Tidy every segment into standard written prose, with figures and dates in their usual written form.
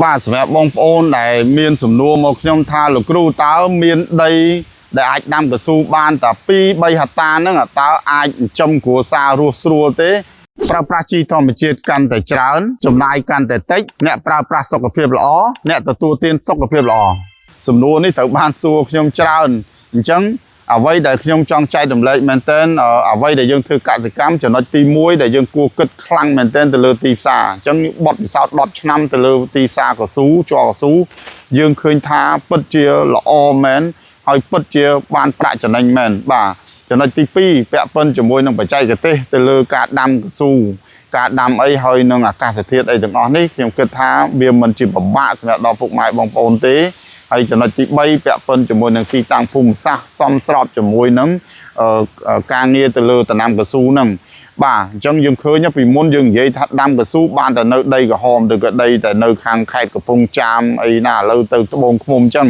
បាទសម្រាប់បងប្អូនដែលមានសំណួរមកខ្ញុំថាលោកគ្រូតើមានដីដែលអាចដាំកៅស៊ូបានតែ2 3ហិកតាហ្នឹងតើអាចចិញ្ចឹមគ្រួសាររស់ស្រួលទេប្រើប្រាស់ជីធម្មជាតិកាន់តែច្រើនចំណាយកាន់តែតិចអ្នកប្រើប្រាស់សុខភាពល្អអ្នកទទួលទានសុខភាពល្អសំណួរនេះត្រូវបានសួរខ្ញុំច្រើនអញ្ចឹងអ្វីដែលខ្ញុំចង់ចែករំលែកមែនទែនអ្វីដែលយើងធ្វើកសិកម្មចំណុចទី1ដែលយើងគួរគិតខ្លាំងមែនទែនទៅលើទីផ្សារអញ្ចឹងបទពិសោធន៍10ឆ្នាំទៅលើទីផ្សារកៅស៊ូជ័រកៅស៊ូយើងឃើញថាពិតជាល្អមែនហើយពិតជាបានប្រាក់ចំណេញមែនបាទចំណុចទី2ពាក់ព័ន្ធជាមួយនឹងបច្ចេកទេសទៅលើការដាំកៅស៊ូការដាំអីហើយនឹងអាកាសធាតុអីទាំងអស់នេះខ្ញុំគិតថាវាមិនជាពិបាកសម្រាប់ដល់ពុកម៉ែបងប្អូនទេហើយចំណុចទី3ពាក់ព័ន្ធជាមួយនឹងទីតាំងភូមិសាស្ត្រសមស្របជាមួយនឹងការងារទៅលើដំណាំកៅស៊ូហ្នឹងបាទអញ្ចឹងយើងឃើញពីមុនយើងនិយាយថាដាំកៅស៊ូបានតែនៅដីក្រហមឬក៏ដីតែនៅខាងខេត្តកំពង់ចាមអីណាឥឡូវទៅត្បូងឃ្មុំអញ្ចឹង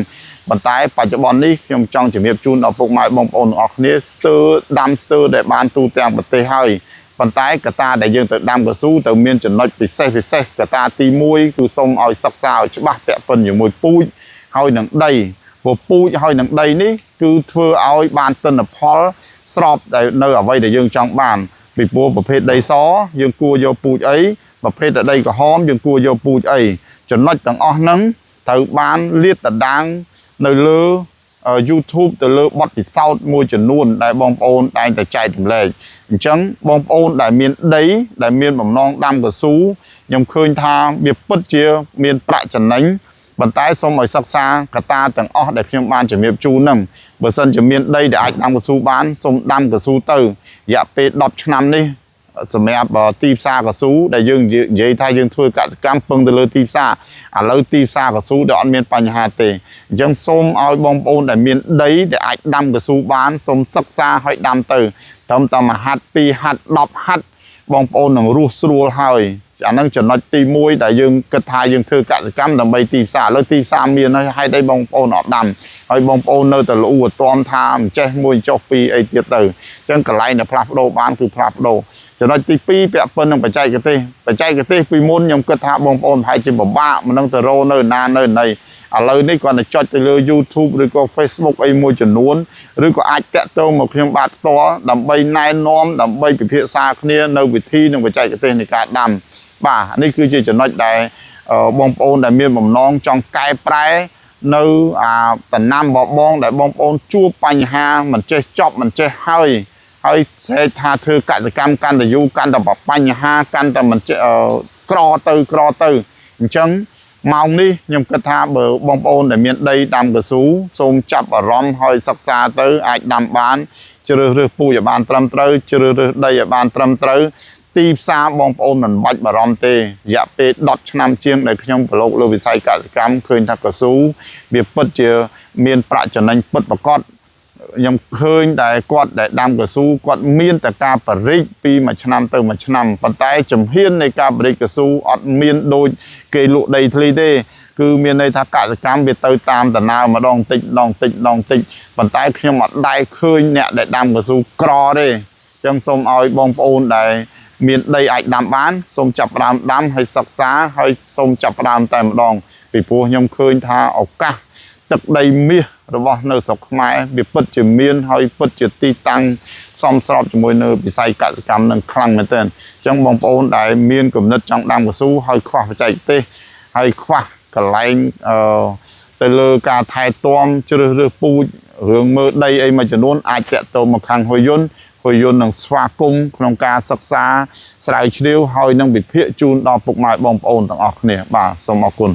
ប៉ុន្តែបច្ចុប្បន្ននេះខ្ញុំចង់ជំរាបជូនដល់ពុកម៉ែបងប្អូនទាំងអស់គ្នាស្ទើរដាំស្ទើរដែលបានទូទាំងប្រទេសហើយប៉ុន្តែកត្តាដែលយើងទៅដាំកៅស៊ូទៅមានចំណុចពិសេសកត្តាទី1គឺសូមឲ្យសិក្សាឲ្យច្បាស់ពាក់ព័ន្ធជាមួយពូជហើយនឹងដីព្រោះពូជហើយនឹងដីនេះគឺធ្វើឲ្យបានទិន្នផលស្របនៅអ្វីដែលយើងចង់បានពីព្រោះប្រភេទដីសយើងគួរយកពូជអីប្រភេទដីក្រហមយើងគួរយកពូជអីចំណុចទាំងអស់ហ្នឹងត្រូវបានលាតត្រដាងនៅលើ YouTube ទៅលើបទពិសោធន៍មួយចំនួនដែលបងប្អូនតែងតែចែករំលែកអញ្ចឹងបងប្អូនដែលមានដីដែលមានបំណងដាំកៅស៊ូខ្ញុំឃើញថាវាពិតជាមានប្រាក់ចំណេញប៉ុន្តែសូមឲ្យសិក្សាកត្តាទាំងអស់ដែលខ្ញុំបានជំរាបជូនហ្នឹងបើសិនជាមានដីដែលអាចដាំកៅស៊ូបានសូមដាំកៅស៊ូទៅរយៈពេល10ឆ្នាំនេះសម្រាប់ទីផ្សារកៅស៊ូដែលយើងនិយាយថាយើងធ្វើកសិកម្មពឹងទៅលើទីផ្សារឥឡូវទីផ្សារកៅស៊ូដែលអត់មានបញ្ហាទេអញ្ចឹងសូមឲ្យបងប្អូនដែលមានដីដែលអាចដាំកៅស៊ូបានសូមសិក្សាឲ្យដាំទៅត្រឹមតែ1ហាត់2ហាត់10ហាត់បងប្អូននឹងរស់ស្រួលហើយអាហ្នឹងចំណុចទី1ដែលយើងគិតថាយើងធ្វើកសិកម្មដើម្បីទីផ្សារឥឡូវទីផ្សារមានហើយហេតុអីបងប្អូនអត់ដាំហើយបងប្អូននៅតែលូអត់ទាន់ថាមិនចេះមួយចុះពីរអីទៀតទៅអញ្ចឹងកន្លែងដែលផ្លាស់ប្ដូរបានគឺផ្លាស់ប្ដូរចំណុចទី2ពាក់ព័ន្ធនឹងបច្ចេកទេសពីមុនខ្ញុំគិតថាបងប្អូនប្រហែលជាពិបាកមិននឹងទៅរកនៅណានៅណីឥឡូវនេះគាត់ទៅចុចទៅលើ YouTube ឬក៏ Facebook អីមួយចំនួនឬក៏អាចតាក់ទងមកខ្ញុំបាទផ្ទាល់ដើម្បីណែនាំដើម្បីពិភាក្សាគ្នានៅវិធីនិងបច្ចេកទេសនៃការដាំបាទនេះគឺជាចំណុចដែលបងប្អូនដែលមានបំណងចង់កែប្រែនៅដំណាំបងដែលបងប្អូនជួបបញ្ហាមិនចេះចប់មិនចេះហើយសេចថាធ្វើកសិកម្មកាន់តែយូរកាន់តែបញ្ហាកាន់តែមិនក្រទៅអញ្ចឹងម៉ោងនេះខ្ញុំគិតថាបើបងប្អូនដែលមានដីដាំកៅស៊ូសូមចាប់អារម្មណ៍ហើយសិក្សាទៅអាចដាំបានជ្រើសរើសពូជឲ្យបានត្រឹមត្រូវជ្រើសរើសដីឲ្យបានត្រឹមត្រូវទីផ្សារបងប្អូនមិនបាច់បារម្ភទេរយៈពេល10ឆ្នាំជាងដែលខ្ញុំប្រឡូកលើវិស័យកសិកម្មឃើញថាកៅស៊ូវាពិតជាមានប្រាក់ចំណេញពិតប្រាកដខ្ញុំឃើញតែគាត់ដែលដាំកៅស៊ូគាត់មានតែការបរិច្ពីមួយឆ្នាំទៅមួយឆ្នាំប៉ុន្តែជំហាននៃការបរិច្កៅស៊ូអត់មានដូចគេលក់ដីធ្លីទេគឺមានន័យថាកសិកម្មវាទៅតាមដំណើរម្ដងតិចប៉ុន្តែខ្ញុំអត់ដែលឃើញអ្នកដែលដាំកៅស៊ូក្រទេអញ្ចឹងសូមឲ្យបងប្អូនដែលមានដីអាចដាំបានសូមចាប់ផ្ដើមដាំហើយសិក្សាហើយសូមចាប់ផ្ដើមតែម្ដងពីព្រោះខ្ញុំឃើញថាឱកាសទឹកដីមាសរបស់នៅស្រុកខ្មែរវាពិតជាមានហើយពិតជាទីតាំងសមស្របជាមួយនៅវិស័យកសិកម្មនឹងខ្លាំងមែនទែនអញ្ចឹងបងប្អូនដែលមានគំនិតចង់ដាំកៅស៊ូហើយខ្វះបច្ចេកទេសហើយខ្វះកន្លែងទៅលើការថែទាំជ្រើសរើសពូជរឿងមើលដីអីមួយចំនួនអាចតាក់ទងមកខាងហ៊ុយយន្តនឹងស្វាគមន៍ក្នុងការសិក្សាស្រាវជ្រាវហើយនឹងវិភាគជូនដល់ពុកម៉ែបងប្អូនទាំងអស់គ្នាបាទសូមអរគុណ